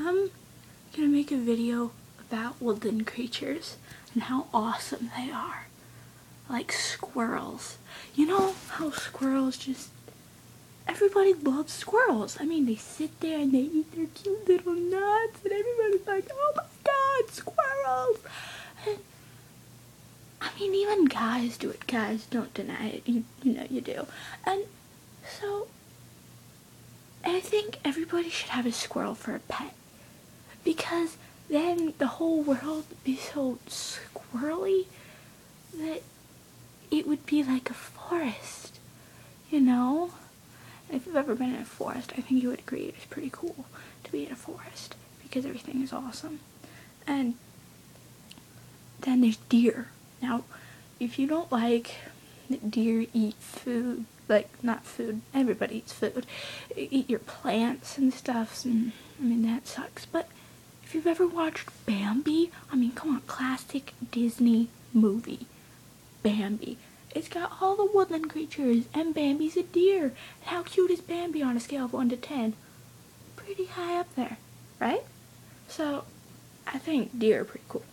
I'm gonna make a video about woodland creatures and how awesome they are. Like squirrels. You know how squirrels just... Everybody loves squirrels. I mean, they sit there and they eat their cute little nuts and everybody's like, oh my god, squirrels! And I mean, even guys do it. Guys, don't deny it. You know you do. And so, I think everybody should have a squirrel for a pet. Because then the whole world would be so squirrely that it would be like a forest, you know? And if you've ever been in a forest, I think you would agree it's pretty cool to be in a forest because everything is awesome. And then there's deer. Now, if you don't like that deer eat food, like, not food, everybody eats food, eat your plants and stuff, and, I mean, that sucks. But if you've ever watched Bambi, I mean, come on, classic Disney movie, Bambi. It's got all the woodland creatures, and Bambi's a deer. And how cute is Bambi on a scale of 1 to 10? Pretty high up there, right? So, I think deer are pretty cool.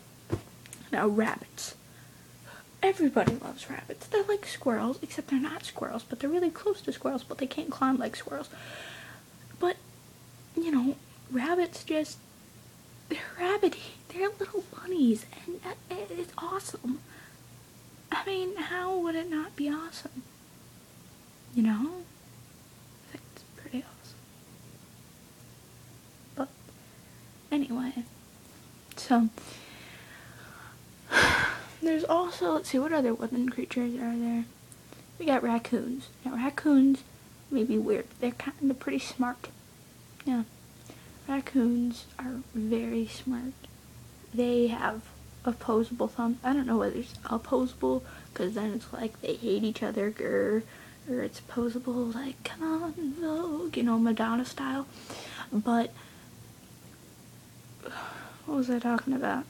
Now, rabbits. Everybody loves rabbits. They're like squirrels, except they're not squirrels, but they're really close to squirrels, but they can't climb like squirrels. But, you know, rabbits just... They're rabbity. They're little bunnies, and it's awesome. I mean, how would it not be awesome? You know? I think it's pretty awesome. But, anyway. So, there's also, let's see, what other woodland creatures are there? We got raccoons. Now, raccoons may be weird. They're kind of pretty smart. Yeah. Raccoons are very smart. They have opposable thumbs. I don't know whether it's opposable, because then it's like they hate each other, or it's opposable, like, come on, Vogue, you know, Madonna style. But, what was I talking about?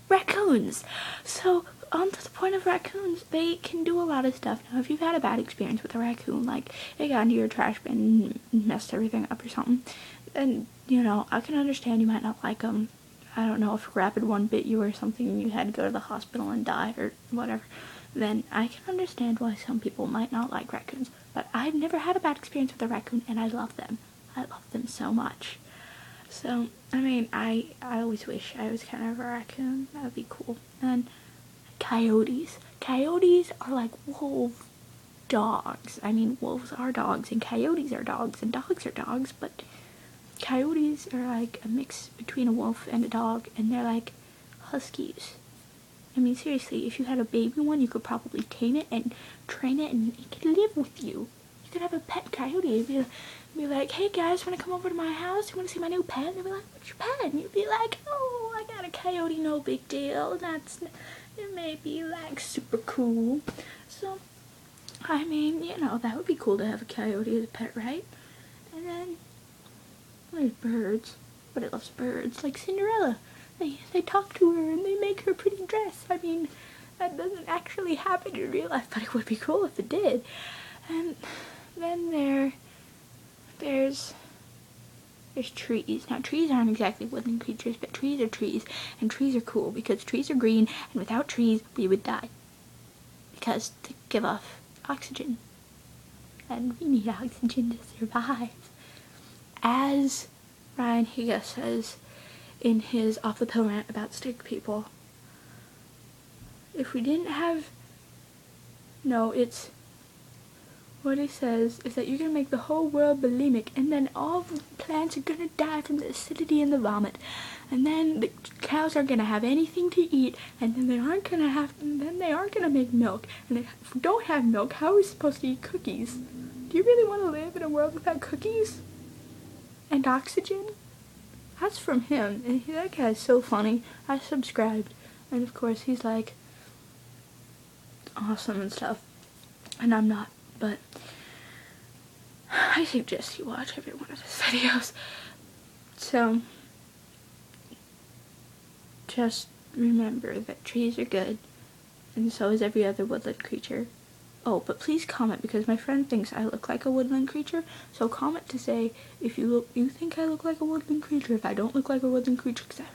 Raccoons! So, on to the point of raccoons, they can do a lot of stuff. Now, if you've had a bad experience with a raccoon, like, it got into your trash bin and messed everything up or something, then, you know, I can understand you might not like them. I don't know, if a rabid one bit you or something and you had to go to the hospital and die or whatever, then I can understand why some people might not like raccoons. But I've never had a bad experience with a raccoon, and I love them. I love them so much. So, I mean, I always wish I was kind of a raccoon. That would be cool. And coyotes. Coyotes are like wolf dogs. I mean, wolves are dogs, and coyotes are dogs, and dogs are dogs, but coyotes are like a mix between a wolf and a dog, and they're like huskies. I mean, seriously, if you had a baby one, you could probably tame it and train it, and it could live with you. You could have a pet coyote. You'd be like, hey guys, want to come over to my house? You want to see my new pet? And they'd be like, what's your pet? And you'd be like, oh, I got a coyote, no big deal. It may be like super cool. So, I mean, you know, that would be cool to have a coyote as a pet, right? And then, there's birds. But it loves birds, like Cinderella. They talk to her and they make her a pretty dress. I mean, that doesn't actually happen in real life, but it would be cool if it did. And then there's trees. Now, trees aren't exactly woodland creatures, but trees are trees, and trees are cool because trees are green, and without trees, we would die. Because they give off oxygen, and we need oxygen to survive. As Ryan Higa says in his Off the Pill rant about stick people, if we didn't have... No, it's... What he says is that you're going to make the whole world bulimic, and then all the plants are going to die from the acidity and the vomit, and then the cows aren't going to have anything to eat, and then they aren't going to make milk, and if we don't have milk, how are we supposed to eat cookies? Do you really want to live in a world without cookies? And oxygen? That's from him, and that guy's so funny. I subscribed, and of course he's like awesome and stuff, and I'm not. But I suggest you watch every one of his videos. So, just remember that trees are good, and so is every other woodland creature. Oh, but please comment, because my friend thinks I look like a woodland creature. So comment to say if you think I look like a woodland creature. If I don't look like a woodland creature, because I